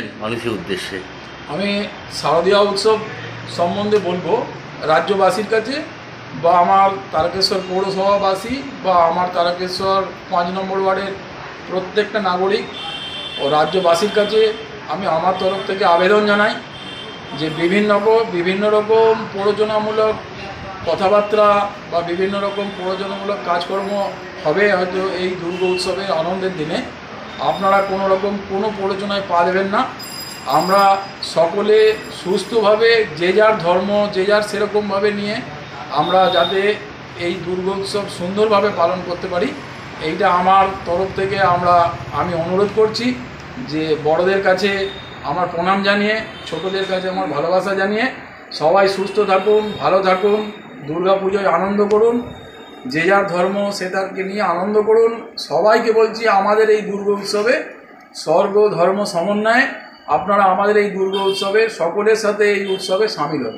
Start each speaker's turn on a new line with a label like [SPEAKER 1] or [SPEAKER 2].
[SPEAKER 1] বলবেন মানুষের উদ্দেশ্যে?
[SPEAKER 2] আমি শারদীয়া উৎসব সম্বন্ধে বলবো রাজ্যবাসীর কাছে বা আমার তারকেশ্বর পৌরসভাবাসী বা আমার তারকেশ্বর 5 নম্বর ওয়ার্ডের প্রত্যেকটা নাগরিক ও রাজ্যবাসীর কাছে আমি আমার তরফ থেকে আবেদন জানাই যে বিভিন্ন রকম প্ররোচনামূলক কথাবার্তা বা বিভিন্ন রকম প্ররোচনামূলক কাজকর্ম হবে হয়তো এই দুর্গা উৎসবের আনন্দের দিনে। আপনারা কোনো রকম কোনো প্ররোচনায় পা দেবেন না। আমরা সকলে সুস্থভাবে যে যার ধর্ম যে যার সেরকমভাবে নিয়ে আমরা যাতে এই দুর্গা উৎসব সুন্দরভাবে পালন করতে পারি, এইটা আমার তরফ থেকে আমি অনুরোধ করছি যে বড়দের কাছে আমার প্রণাম জানিয়ে, ছোটদের কাছে আমার ভালোবাসা জানিয়ে সবাই সুস্থ থাকুন, ভালো থাকুন, দুর্গা পুজোয় আনন্দ করুন, যে যার ধর্ম সে তাকে নিয়ে আনন্দ করুন। সবাইকে বলছি আমাদের এই দুর্গা উৎসবে স্বর্গ ধর্ম সমন্বয়ে আপনারা আমাদের এই দুর্গা উৎসবে সকলের সাথে এই উৎসবে সামিল হন।